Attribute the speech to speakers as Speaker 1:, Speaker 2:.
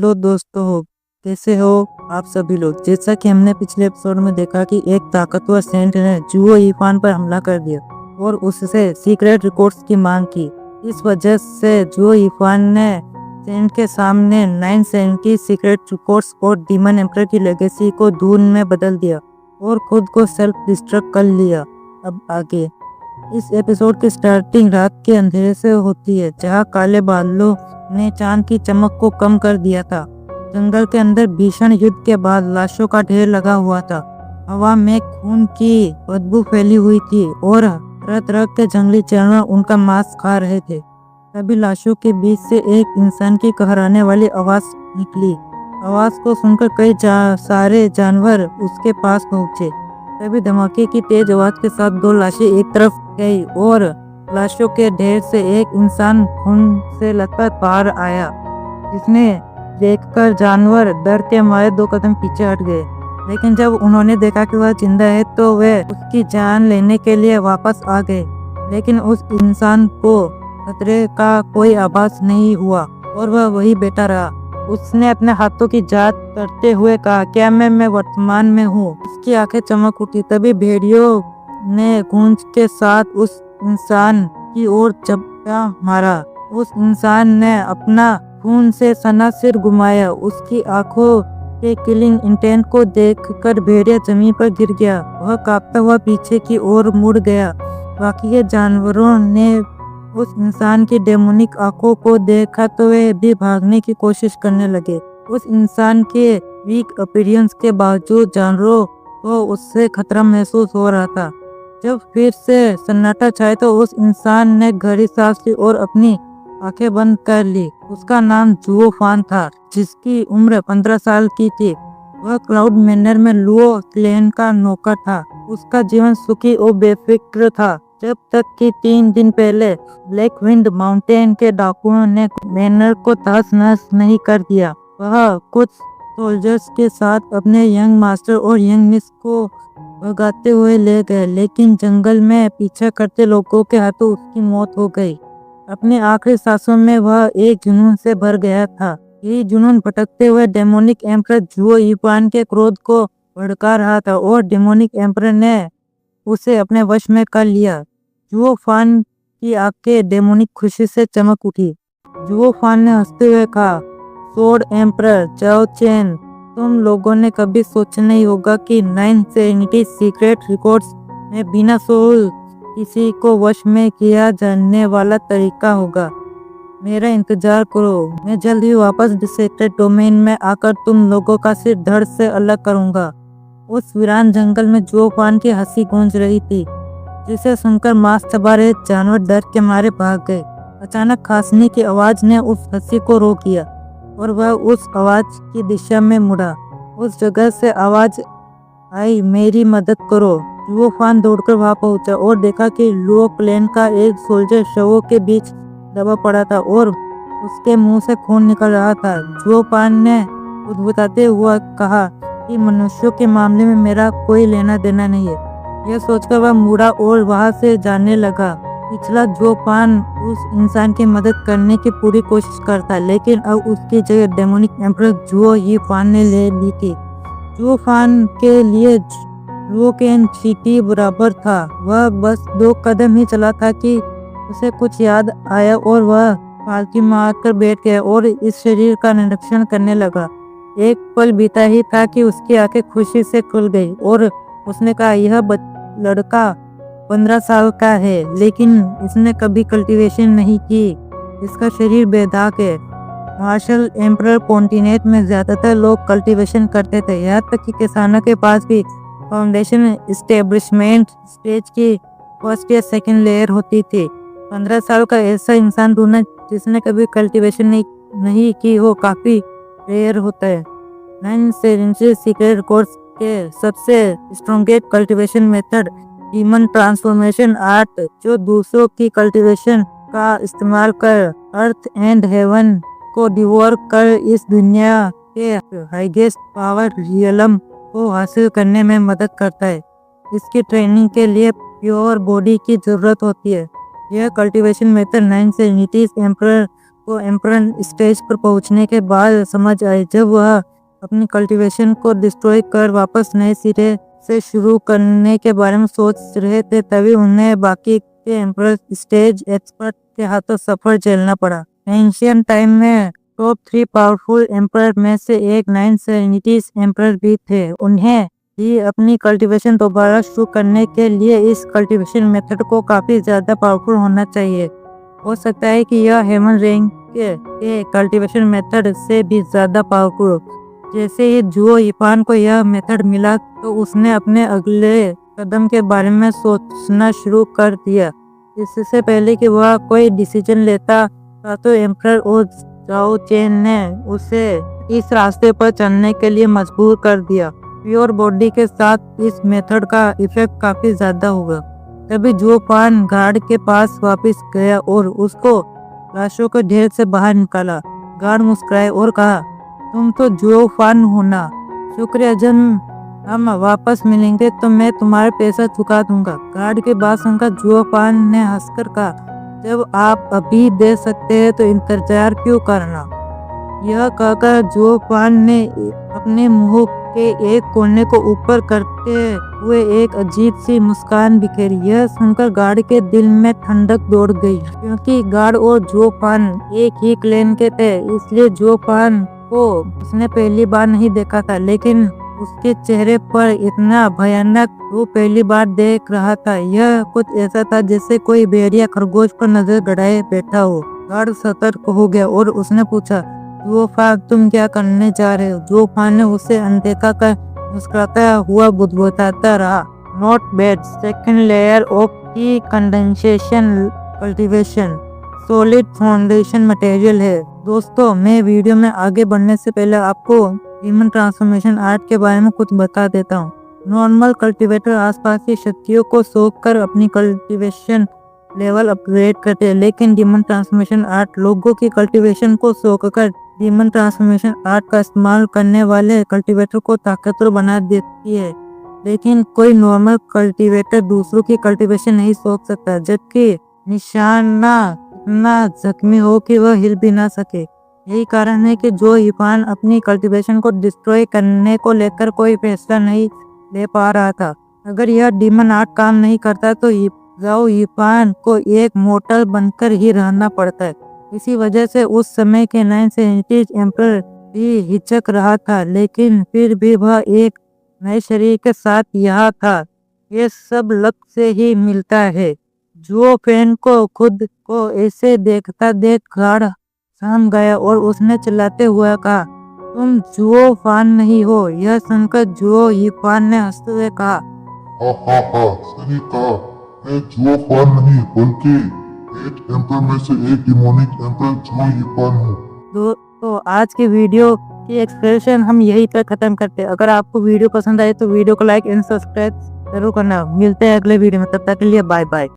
Speaker 1: Hello दोस्तों, कैसे हो आप सभी लोग। जैसा कि हमने पिछले एपिसोड में देखा कि एक ताकतवर सेंट ने जुओ यीफान पर हमला कर दिया और उससे सीक्रेट रिकॉर्ड्स की मांग की। इस वजह से जुओ यीफान ने सेंट के सामने 9 सेंट की सीक्रेट रिकॉर्ड्स और डीमन एम्परर की लेगेसी को धूल में बदल दिया और खुद को सेल्फ डिस्ट्रक्ट कर लिया। अब आगे इस एपिसोड की स्टार्टिंग रात के अंधेरे से होती है, जहां काले बादलों ने चांद की चमक को कम कर दिया था। जंगल के अंदर भीषण युद्ध के बाद लाशों का ढेर लगा हुआ था। हवा में खून की बदबू फैली हुई थी और तरह तरह के जंगली जानवर उनका मांस खा रहे थे। तभी लाशों के बीच से एक इंसान की कहराने वाली आवाज निकली। आवाज को सुनकर कई सारे जानवर उसके पास पहुंचे। तभी धमाके की तेज आवाज के साथ 2 लाशें एक तरफ गई और लाशों के ढेर से एक इंसान खून से लथपथ बाहर आया, जिसने देखकर जानवर डर के मारे 2 कदम पीछे हट गए। लेकिन जब उन्होंने देखा कि वह जिंदा है तो वे उसकी जान लेने के लिए वापस आ गए। लेकिन उस इंसान को खतरे का कोई आभास नहीं हुआ और वह वही बैठा रहा। उसने अपने हाथों की जांच करते हुए कहा, क्या मैं वर्तमान में हूँ। उसकी आंखें चमक उठी। तभी भेड़ियों ने गूंज के साथ उस इंसान की ओर झपटा मारा। उस इंसान ने अपना खून से सना सिर घुमाया। उसकी आंखों के किलिंग इंटेंट को देखकर भेड़िया जमीन पर गिर गया। वह कांपता हुआ पीछे की ओर मुड़ गया। बाकी के जानवरों ने उस इंसान की डेमोनिक आंखों को देखा तो वे भी भागने की कोशिश करने लगे। उस इंसान के वीक अपीयरेंस के बावजूद जानवरों को उससे खतरा महसूस हो रहा था। जब फिर से सन्नाटा छाया तो उस इंसान ने गहरी सांस ली और अपनी आंखें बंद कर ली। उसका नाम जुओ फान था, जिसकी उम्र 15 साल की थी। वह क्लाउड मैनर में लुओ क्लैन का नौकर था। उसका जीवन सुखी और बेफिक्र था, जब तक कि 3 दिन पहले ब्लैक विंड माउंटेन के डाकुओं ने मैनर को तहस-नहस नहीं कर दिया। वह कुछ सोल्जर्स के साथ अपने यंग मास्टर और यंग मिस को भगाते हुए ले गए, लेकिन जंगल में पीछा करते लोगों के हाथों उसकी मौत हो गई। अपने आखिरी सांसों में वह एक जुनून से भर गया था। यही जुनून भटकते हुए डेमोनिक एम्परर जुओ यीफान के क्रोध को भड़का रहा था और डेमोनिक एम्परर ने उसे अपने वश में कर लिया। जुओ फान की आंखें डेमोनिक खुशी से चमक उठी। जुओ फान ने हंसते हुए कहा, सोर्ड एम्परर चाओ चैन, तुम लोगों ने कभी सोचा नहीं होगा कि 9 सेरेनिटी सीक्रेट रिकॉर्ड्स में बिना सोल किसी को वश में किया जाने वाला तरीका होगा। मेरा इंतजार करो, मैं जल्द ही वापस डिसेक्टेड डोमेन में आकर तुम लोगों का सिर धड़ से अलग करूंगा। उस वीरान जंगल में जुओ फान की हंसी गूंज रही थी, जिसे सुनकर मांस चबा रहे जानवर डर के मारे भाग गए। अचानक खांसने की आवाज ने उस हंसी को रोक दिया और वह उस आवाज की दिशा में मुड़ा। उस जगह से आवाज आई, मेरी मदद करो। जुओ फान दौड़कर वहां पहुंचा और देखा कि लुओ क्लैन का एक सोल्जर शवों के बीच दबा पड़ा था और उसके मुंह से खून निकल रहा था। जुओ फान ने बुदबुदाते हुआ कहा कि मनुष्यों के मामले में मेरा कोई लेना देना नहीं है। यह सोचकर वह मुड़ा और वहां से जाने लगा। पिछला जुओ फान उस इंसान की मदद करने की पूरी कोशिश करता, लेकिन अब उसकी जगह डेमोनिक एम्परर जुओ यीफान ने ले ली थी। जुओ फान के लिए लुओ क्लैन सिटी बराबर था। वह बस 2 कदम ही चला था कि उसे कुछ याद आया और वह पालकी मारकर बैठ गया और इस शरीर का निरीक्षण करने लगा। एक पल बीता ही था कि उसकी आंखें खुशी से खुल गई और उसने कहा, यह लड़का 15 साल का है, लेकिन इसने कभी कल्टीवेशन नहीं की। इसका शरीर बेदाग है। मार्शल एम्परर कॉन्टिनेंट में ज्यादातर लोग कल्टीवेशन करते थे, यहाँ तक कि किसानों के पास भी फाउंडेशन एस्टेब्लिशमेंट स्टेज की फर्स्ट या सेकंड लेयर होती थी। 15 साल का ऐसा इंसान ढूंढना जिसने कभी कल्टीवेशन नहीं की हो काफी रेयर होता है। 9 सेरेनिटी सीक्रेट रिकॉर्ड्स के सबसे strongest cultivation method human transformation art, जो दूसरों की कल्टीवेशन का इस्तेमाल कर अर्थ एंड हेवन को डिवोर कर इस दुनिया के हाईएस्ट पावर रियलम को हासिल करने में मदद करता है। इसकी ट्रेनिंग के लिए प्योर बॉडी की जरूरत होती है। यह कल्टीवेशन मेथड 9 सेरेनिटीज एम्परर को एम्परर स्टेज पर पहुंचने के बाद समझ आई। जब वह अपनी कल्टीवेशन को डिस्ट्रॉय कर वापस नए सिरे से शुरू करने के बारे में सोच रहे थे, तभी उन्हें बाकी के एम्परर स्टेज एक्सपर्ट के हाथों सफर झेलना पड़ा। एंशियंट टाइम में टॉप 3 पावरफुल एम्परर में से एक 970 एम्परर भी थे। उन्हें ही अपनी कल्टीवेशन दोबारा शुरू करने के लिए इस कल्टीवेशन मेथड को काफी ज्यादा पावरफुल होना चाहिए। हो सकता है कि यह हेमन रेंग के कल्टीवेशन मेथड से भी ज्यादा पावरफुल हो। जैसे ही जुओ यीफान को यह मेथड मिला तो उसने अपने अगले कदम के बारे में सोचना शुरू कर दिया। इससे पहले कि वह कोई डिसीजन लेता था तो एम्परर और जाओ चेन ने उसे इस रास्ते पर चलने के लिए मजबूर कर दिया। प्योर बॉडी के साथ इस मेथड का इफेक्ट काफी ज्यादा होगा। तभी जुओ फान गार्ड के पास वापस गया और उसको लाशों के ढेर से बाहर निकाला। गार्ड मुस्कुराए और कहा, तुम तो जुओ फान हो ना? शुक्रिया, जब हम वापस मिलेंगे तो मैं तुम्हारे पैसा चुका दूंगा। गार्ड के बात सुनकर जुओ फान ने हंसकर कहा, जब आप अभी दे सकते हैं तो इंतजार क्यों करना? यह कहकर जुओ फान ने अपने मुंह के एक कोने को ऊपर करते हुए एक अजीब सी मुस्कान बिखेरी। यह सुनकर गार्ड के दिल में ठंडक दौड़ गई, क्योंकि गार्ड और जुओ फान एक ही क्लेन के थे, इसलिए जुओ फान को उसने पहली बार नहीं देखा था, लेकिन उसके चेहरे पर इतना भयानक वो पहली बार देख रहा था। यह कुछ ऐसा था जैसे कोई भेड़िया खरगोश पर नजर गड़ाए बैठा हो। गार्ड सतर्क हो गया और उसने पूछा, जुओ फान तुम क्या करने जा रहे हो? जुओ फान ने उसे अनदेखा कर मुस्कुराता हुआ बुदबुदाता रहा, not bad, second layer of की condensation cultivation solid foundation material है। दोस्तों, मैं वीडियो में आगे बढ़ने से पहले आपको डीमन ट्रांसफॉर्मेशन आर्ट के बारे में कुछ बता देता हूँ। नॉर्मल कल्टीवेटर आसपास की शक्तियों को सोख कर अपनी कल्टीवेशन लेवल अपग्रेड करते हैं, लेकिन डीमन ट्रांसफॉर्मेशन आर्ट लोगों की कल्टीवेशन को सोख कर डीमन ट्रांसफॉर्मेशन आर्ट का इस्तेमाल करने वाले कल्टीवेटर को ताकतवर बना देती है। लेकिन कोई नॉर्मल कल्टीवेटर दूसरों की कल्टीवेशन नहीं सोख सकता, जबकि निशाना इतना जख्मी हो कि वह हिल भी ना सके। यही कारण है कि जुओ यीफान अपनी कल्टीवेशन को डिस्ट्रॉय करने को लेकर कोई फैसला नहीं ले पा रहा था। अगर यह डीमन आर्ट काम नहीं करता तो जाओ यीफान को एक मोर्टल बनकर ही रहना पड़ता है। इसी वजह से उस समय के 970 एम्परर भी हिचक रहा था, लेकिन फिर भी वह एक नए शरीर के साथ यहाँ था। ये सब लक से ही मिलता है। जुओ फैन को खुद को ऐसे देखता देख गार्ड साम गया और उसने चिल्लाते हुए कहा, तुम जुओ फान नहीं हो। यह सुनकर जुओ यीफान ने हंसते हुए कहा,
Speaker 2: हा, सही कहा, मैं जुओ फान नहीं बल्कि 8 एम्परर में से एक डिमोनिक एम्परर जुओ यीफान हूँ।
Speaker 1: तो आज के वीडियो की एक्सप्लेनेशन हम यही पर खत्म करते हैं। अगर आपको वीडियो पसंद आए तो वीडियो को लाइक एंड सब्सक्राइब जरूर करना। मिलते हैं अगले वीडियो में, तब तक के लिए बाय बाय।